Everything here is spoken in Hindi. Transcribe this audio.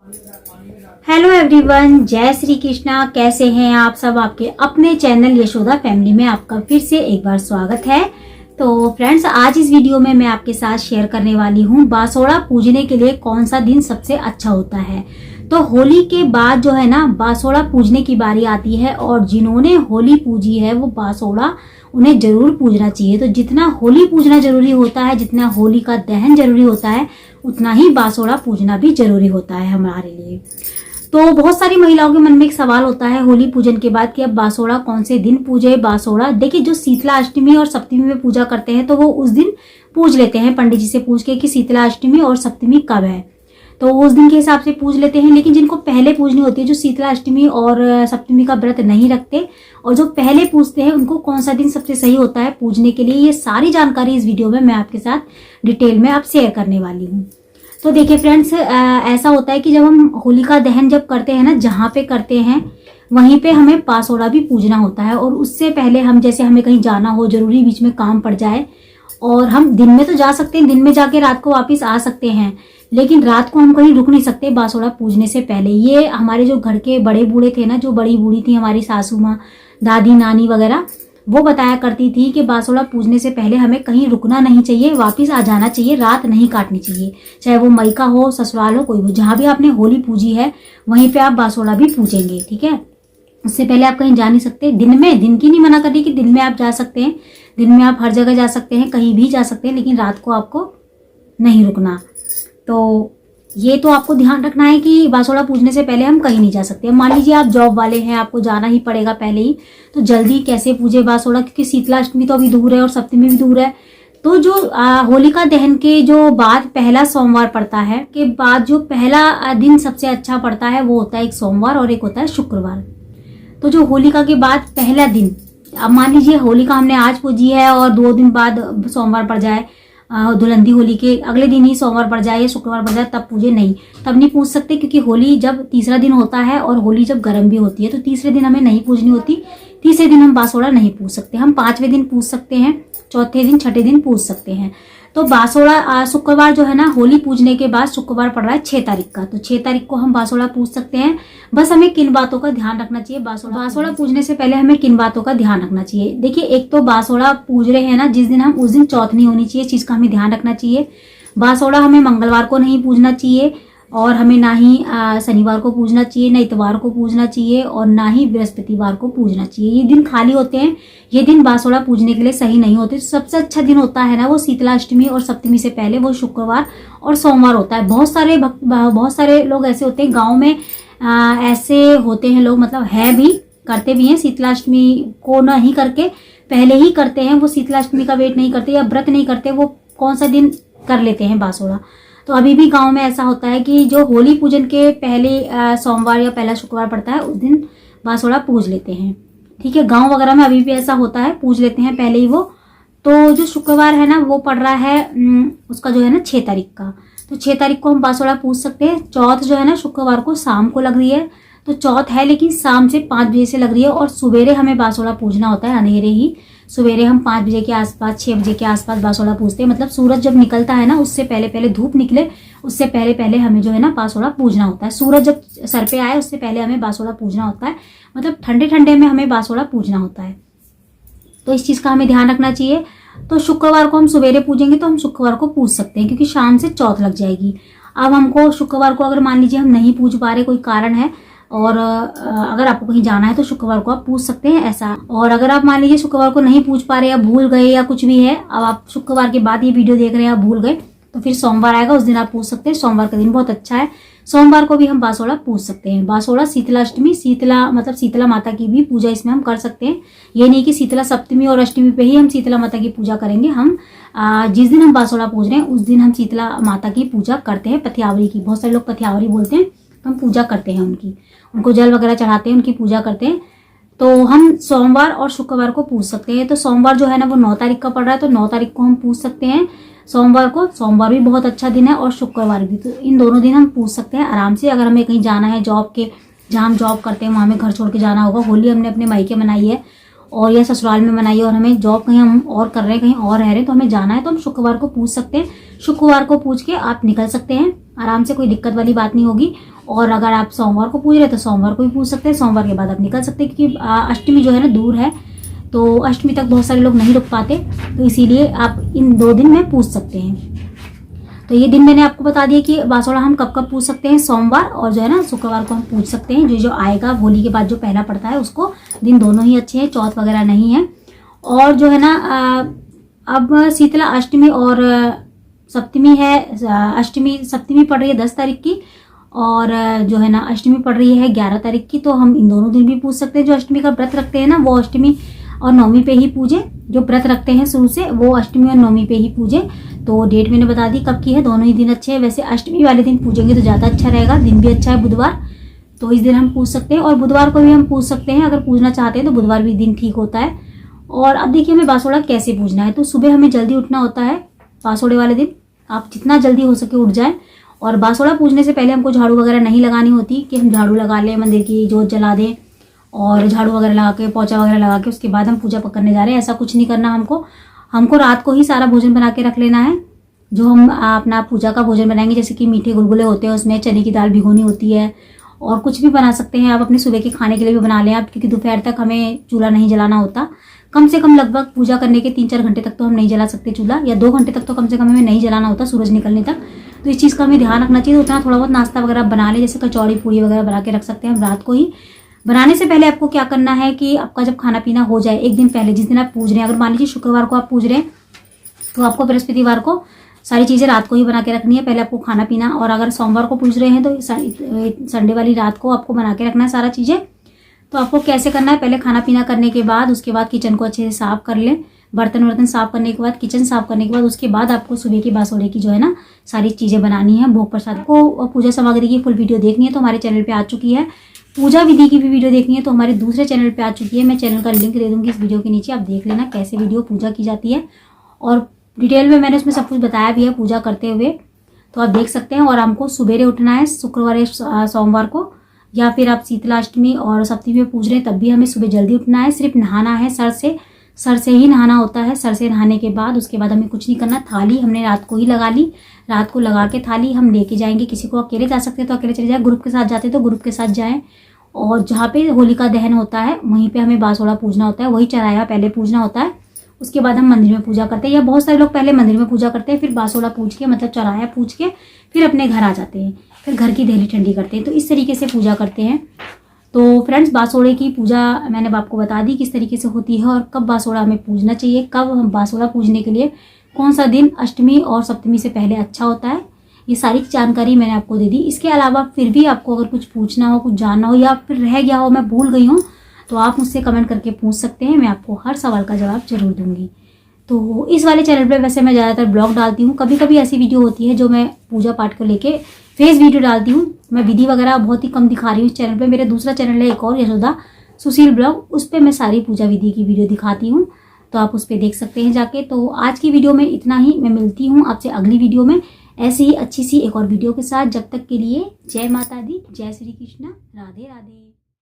हेलो एवरीवन, जय श्री कृष्णा। कैसे हैं आप सब? आपके अपने चैनल यशोदा फैमिली में आपका फिर से एक बार स्वागत है। तो फ्रेंड्स, आज इस वीडियो में मैं आपके साथ शेयर करने वाली हूँ बासोड़ा पूजने के लिए कौन सा दिन सबसे अच्छा होता है। तो होली के बाद जो है ना, बासोड़ा पूजने की बारी आती है और जिन्होंने होली पूजी है वो बासोड़ा उन्हें जरूर पूजना चाहिए। तो जितना होली पूजना जरूरी होता है, जितना होली का दहन जरूरी होता है, उतना ही बासोड़ा पूजना भी जरूरी होता है हमारे लिए। तो बहुत सारी महिलाओं के मन में एक सवाल होता है होली पूजन के बाद कि अब बासोड़ा कौन से दिन पूजे। बासोड़ा देखिए, जो शीतला अष्टमी और सप्तमी में पूजा करते हैं तो वो उस दिन पूज लेते हैं पंडित जी से पूछ के कि शीतला अष्टमी और सप्तमी कब है, तो उस दिन के हिसाब से पूज लेते हैं। लेकिन जिनको पहले पूजनी होती है, जो शीतला अष्टमी और सप्तमी का व्रत नहीं रखते और जो पहले पूजते हैं, उनको कौन सा दिन सबसे सही होता है पूजने के लिए, ये सारी जानकारी इस वीडियो में मैं आपके साथ डिटेल में अब शेयर करने वाली हूँ। तो देखिए फ्रेंड्स, ऐसा होता है कि जब हम होलिका दहन जब करते हैं ना, जहाँ पे करते हैं वहीं पे हमें बासोड़ा भी पूजना होता है। और उससे पहले हम, जैसे हमें कहीं जाना हो, जरूरी बीच में काम पड़ जाए, और हम दिन में तो जा सकते हैं, दिन में जाके रात को वापस आ सकते हैं, लेकिन रात को हम कहीं रुक नहीं सकते बासोड़ा पूजने से पहले। ये हमारे जो घर के बड़े बूढ़े थे ना, जो बड़ी बूढ़ी थी हमारी सासू माँ, दादी, नानी वगैरह, वो बताया करती थी कि बासोड़ा पूजने से पहले हमें कहीं रुकना नहीं चाहिए, वापस आ जाना चाहिए, रात नहीं काटनी चाहिए। चाहे वो मायका हो, ससुराल हो, कोई भी, जहां भी आपने होली पूजी है वहीं पे आप बासोड़ा भी पूजेंगे, ठीक है। उससे पहले आप कहीं जा नहीं सकते। दिन की नहीं मना कर रही कि दिन में आप जा सकते हैं, दिन में आप हर जगह जा सकते हैं, कहीं भी जा सकते हैं, लेकिन रात को आपको नहीं रुकना। तो ये तो आपको ध्यान रखना है कि बासोड़ा पूजने से पहले हम कहीं नहीं जा सकते। मान लीजिए आप जॉब वाले हैं, आपको जाना ही पड़ेगा पहले ही, तो जल्दी कैसे पूजे बासोड़ा, क्योंकि शीतला अष्टमी तो अभी दूर है और सप्तमी भी दूर है। तो जो होलिका दहन के जो बाद पहला सोमवार पड़ता है, के बाद जो पहला दिन सबसे अच्छा पड़ता है वो होता है एक सोमवार और एक होता है शुक्रवार। तो जो होलिका के बाद पहला दिन, अब मान लीजिए होलिका हमने आज पूजी है और 2 दिन बाद सोमवार पड़ जाए, धुलंदी होली के अगले दिन ही सोमवार पड़ जाए या शुक्रवार पड़ जाए, तब पूजे नहीं, तब नहीं पूज सकते, क्योंकि होली जब तीसरा दिन होता है और होली जब गर्म भी होती है, तो तीसरे दिन हमें नहीं पूजनी होती। तीसरे दिन हम बासोड़ा नहीं पूज सकते। हम 5वें दिन पूज सकते हैं, चौथे दिन, छठे दिन पूज सकते हैं। तो बासोड़ा शुक्रवार जो है ना, होली पूजने के बाद शुक्रवार पड़ रहा है 6 तारीख का, तो 6 तारीख को हम बासोड़ा पूज सकते हैं। बस हमें किन बातों का ध्यान रखना चाहिए बासोड़ा पूजने से पहले, हमें किन बातों का ध्यान रखना चाहिए। देखिए, एक तो बासोड़ा पूज रहे हैं ना जिस दिन, हम उस दिन चौथ नहीं होनी चाहिए, इस चीज का हमें ध्यान रखना चाहिए। बासोड़ा हमें मंगलवार को नहीं पूजना चाहिए, और हमें ना ही शनिवार को पूजना चाहिए, ना इतवार को पूजना चाहिए, और ना ही बृहस्पतिवार को पूजना चाहिए। ये दिन खाली होते हैं, ये दिन बासोड़ा पूजने के लिए सही नहीं होते। सबसे अच्छा दिन होता है ना वो शीतला अष्टमी और सप्तमी से पहले, वो शुक्रवार और सोमवार होता है। बहुत सारे लोग ऐसे होते हैं गाँव में, ऐसे होते हैं लोग, मतलब है भी, करते भी हैं, शीतला अष्टमी को नहीं करके पहले ही करते हैं। वो शीतला अष्टमी का वेट नहीं करते या व्रत नहीं करते, वो कौन सा दिन कर लेते हैं बासोड़ा। तो अभी भी गांव में ऐसा होता है कि जो होली पूजन के पहले सोमवार या पहला शुक्रवार पड़ता है, उस दिन बासोड़ा पूज लेते हैं, ठीक है। गांव वगैरह में अभी भी ऐसा होता है, पूज लेते हैं पहले ही वो। तो जो शुक्रवार है ना, वो पड़ रहा है उसका जो है ना 6 तारीख का, तो 6 तारीख को हम बासोड़ा पूज सकते हैं। चौथ जो है ना, शुक्रवार को शाम को लग रही है, तो चौथ है लेकिन शाम से 5 बजे से लग रही है, और सवेरे हमें बासोड़ा पूजना होता है, अनेरे ही सवेरे हम 5 बजे के आसपास, 6 बजे के आसपास बासोड़ा पूजते हैं। मतलब सूरज जब निकलता है ना, उससे पहले पहले, धूप निकले उससे पहले पहले हमें जो है ना बासोड़ा पूजना होता है। सूरज जब सर पे आए उससे पहले हमें बासोड़ा पूजना होता है, मतलब ठंडे ठंडे में हमें बासोड़ा पूजना होता है। तो इस चीज का हमें ध्यान रखना चाहिए। तो शुक्रवार को हम सवेरे पूजेंगे तो हम शुक्रवार को पूज सकते हैं, क्योंकि शाम से चौथ लग जाएगी। अब हमको शुक्रवार को अगर मान लीजिए हम नहीं पूज पा रहे, कोई कारण है, और अगर आपको कहीं जाना है तो शुक्रवार को आप पूछ सकते हैं, ऐसा। और अगर आप मान लीजिए शुक्रवार को नहीं पूछ पा रहे या भूल गए या कुछ भी है, अब आप शुक्रवार के बाद ये वीडियो देख रहे हैं, आप भूल गए, तो फिर सोमवार आएगा, उस दिन आप पूछ सकते हैं। सोमवार का दिन बहुत अच्छा है, सोमवार को भी हम बासोड़ा पूछ सकते हैं। बासोड़ा शीतला अष्टमी, मतलब शीतला माता की भी पूजा इसमें हम कर सकते हैं। ये नहीं कि शीतला सप्तमी और अष्टमी पे ही हम शीतला माता की पूजा करेंगे। हम जिस दिन हम बासोड़ा पूज रहे हैं उस दिन हम शीतला माता की पूजा करते हैं, पथियावरी की। बहुत सारे लोग पथियावरी बोलते हैं, हम पूजा करते हैं उनकी, उनको जल वगैरह चढ़ाते हैं, उनकी पूजा करते हैं। तो हम सोमवार और शुक्रवार को पूछ सकते हैं। तो सोमवार जो है ना वो 9 तारीख का पड़ रहा है, तो 9 तारीख को हम पूछ सकते हैं सोमवार को। सोमवार भी बहुत अच्छा दिन है और शुक्रवार भी, तो इन दोनों दिन हम पूछ सकते हैं आराम से। अगर हमें कहीं जाना है, जॉब के, जहाँ हम जॉब करते हैं वहाँ हमें घर छोड़ के जाना होगा, होली हमने अपने मायके मनाई है और या ससुराल में मनाई है, और हमें जॉब कहीं हम और कर रहे हैं, कहीं और रह रहे हैं, तो हमें जाना है, तो हम शुक्रवार को पूछ सकते हैं। शुक्रवार को पूछ के आप निकल सकते हैं आराम से, कोई दिक्कत वाली बात नहीं होगी। और अगर आप सोमवार को पूज रहे हैं तो सोमवार को भी पूज सकते हैं, सोमवार के बाद आप निकल सकते हैं, क्योंकि अष्टमी जो है ना दूर है, तो अष्टमी तक बहुत सारे लोग नहीं रुक पाते, तो इसीलिए आप इन 2 दिन में पूज सकते हैं। तो ये दिन मैंने आपको बता दिया कि बासोड़ा हम कब कब पूज सकते हैं, सोमवार और जो है ना शुक्रवार को हम पूज सकते हैं। जो आएगा होली के बाद जो पहला पड़ता है उसको, दिन दोनों ही अच्छे हैं, चौथ वगैरह नहीं है। और जो है ना अब शीतला अष्टमी और सप्तमी है, अष्टमी सप्तमी पड़ रही है 10 तारीख की, और जो है ना अष्टमी पड़ रही है 11 तारीख की। तो हम इन दोनों दिन भी पूज सकते हैं। जो अष्टमी का व्रत रखते हैं ना वो अष्टमी और नवमी पे ही पूजे, जो व्रत रखते हैं शुरू से वो अष्टमी और नवमी पे ही पूजे। तो डेट मैंने बता दी कब की है, दोनों ही दिन अच्छे हैं। वैसे अष्टमी वाले दिन पूजेंगे तो ज़्यादा अच्छा रहेगा, दिन भी अच्छा है बुधवार, तो इस दिन हम पूज सकते हैं। और बुधवार को भी हम पूज सकते हैं, अगर पूजना चाहते हैं तो बुधवार भी दिन ठीक होता है। और अब देखिए हमें बासोड़ा कैसे पूजना है। तो सुबह हमें जल्दी उठना होता है बासोड़े वाले दिन, आप जितना जल्दी हो सके उठ जाएं। और बासोड़ा पूजने से पहले हमको झाड़ू वगैरह नहीं लगानी होती कि हम झाड़ू लगा लें, मंदिर की जोत जला दें और झाड़ू वगैरह लगा के, पोछा वगैरह लगा के उसके बाद हम पूजा करने जा रहे हैं, ऐसा कुछ नहीं करना हमको रात को ही सारा भोजन बना के रख लेना है। जो हम अपना पूजा का भोजन बनाएंगे, जैसे कि मीठे गुलगुले होते हैं, उसमें चने की दाल भिगोनी होती है, और कुछ भी बना सकते हैं आप अपने सुबह के खाने के लिए भी बना लें आप, क्योंकि दोपहर तक हमें चूल्हा नहीं जलाना होता। कम से कम लगभग पूजा करने के 3-4 घंटे तक तो हम नहीं जला सकते चूल्हा, या 2 घंटे तक तो कम से कम हमें नहीं जलाना होता सूरज निकलने तक। तो इस चीज़ का हमें ध्यान रखना चाहिए। उतना थोड़ा बहुत नाश्ता वगैरह बना लें, जैसे कचौड़ी पूड़ी वगैरह बना के रख सकते हैं हम रात को ही। बनाने से पहले आपको क्या करना है कि आपका जब खाना पीना हो जाए, एक दिन पहले, जिस दिन आप पूज रहे हैं, अगर मान लीजिए शुक्रवार को आप पूज रहे हैं तो आपको बृहस्पतिवार को सारी चीज़ें रात को ही बना के रखनी है, पहले आपको खाना पीना। और अगर सोमवार को पूज रहे हैं तो संडे वाली रात को आपको बना के रखना है सारा चीज़ें। तो आपको कैसे करना है, पहले खाना पीना करने के बाद उसके बाद किचन को अच्छे से साफ कर लें, बर्तन साफ करने के बाद, किचन साफ करने के बाद, उसके बाद आपको सुबह की बासोड़े की जो है ना सारी चीज़ें बनानी है। भोग प्रसाद को, पूजा सामग्री की फुल वीडियो देखनी है तो हमारे चैनल पे आ चुकी है। पूजा विधि की भी वीडियो देखनी है तो हमारे दूसरे चैनल पे आ चुकी है, मैं चैनल का लिंक दे दूंगी इस वीडियो के नीचे, आप देख लेना कैसे वीडियो पूजा की जाती है। और डिटेल में मैंने उसमें सब कुछ बताया भी है पूजा करते हुए, तो आप देख सकते हैं। और हमको सुबेरे उठना है शुक्रवार या सोमवार को, या फिर आप शीतला अष्टमी और सप्तमी में पूज रहे हैं तब भी हमें सुबह जल्दी उठना है। सिर्फ नहाना है, सर से ही नहाना होता है। सर से नहाने के बाद उसके बाद हमें कुछ नहीं करना। थाली हमने रात को ही लगा ली, रात को लगा के थाली हम लेके जाएंगे। किसी को अकेले जा सकते हैं तो अकेले चले जाए, ग्रुप के साथ जाते हैं तो ग्रुप के साथ जाएं। और जहाँ पे होलिका दहन होता है वहीं पे हमें बासोड़ा पूजना होता है, वही चराया पहले पूजना होता है, उसके बाद हम मंदिर में पूजा करते हैं। या बहुत सारे लोग पहले मंदिर में पूजा करते हैं, फिर बासोड़ा पूज के, मतलब चराया पूज के फिर अपने घर आ जाते हैं, फिर घर की देहली ठंडी करते हैं। तो इस तरीके से पूजा करते हैं। तो फ्रेंड्स, बासोड़े की पूजा मैंने आपको बता दी किस तरीके से होती है और कब बासोड़ा हमें पूजना चाहिए, कब हम बासोड़ा पूजने के लिए कौन सा दिन अष्टमी और सप्तमी से पहले अच्छा होता है, ये सारी जानकारी मैंने आपको दे दी। इसके अलावा फिर भी आपको अगर कुछ पूछना हो, कुछ जानना हो, या फिर रह गया हो, मैं भूल गई हूँ, तो आप मुझसे कमेंट करके पूछ सकते हैं, मैं आपको हर सवाल का जवाब जरूर दूंगी। तो इस वाले चैनल पे वैसे मैं ज़्यादातर ब्लॉग डालती हूँ, कभी कभी ऐसी वीडियो होती है जो मैं पूजा पाठ को लेके फेस वीडियो डालती हूँ। मैं विधि वगैरह बहुत ही कम दिखा रही हूँ इस चैनल पे। मेरे दूसरा चैनल है एक और, यशोदा सुशील ब्लॉग, उस पर मैं सारी पूजा विधि की वीडियो दिखाती हूँ, तो आप उस पर देख सकते हैं जाके। तो आज की वीडियो में इतना ही, मैं मिलती हूँ आपसे अगली वीडियो में ऐसी ही अच्छी सी एक और वीडियो के साथ। जब तक के लिए जय माता दी, जय श्री कृष्ण, राधे राधे।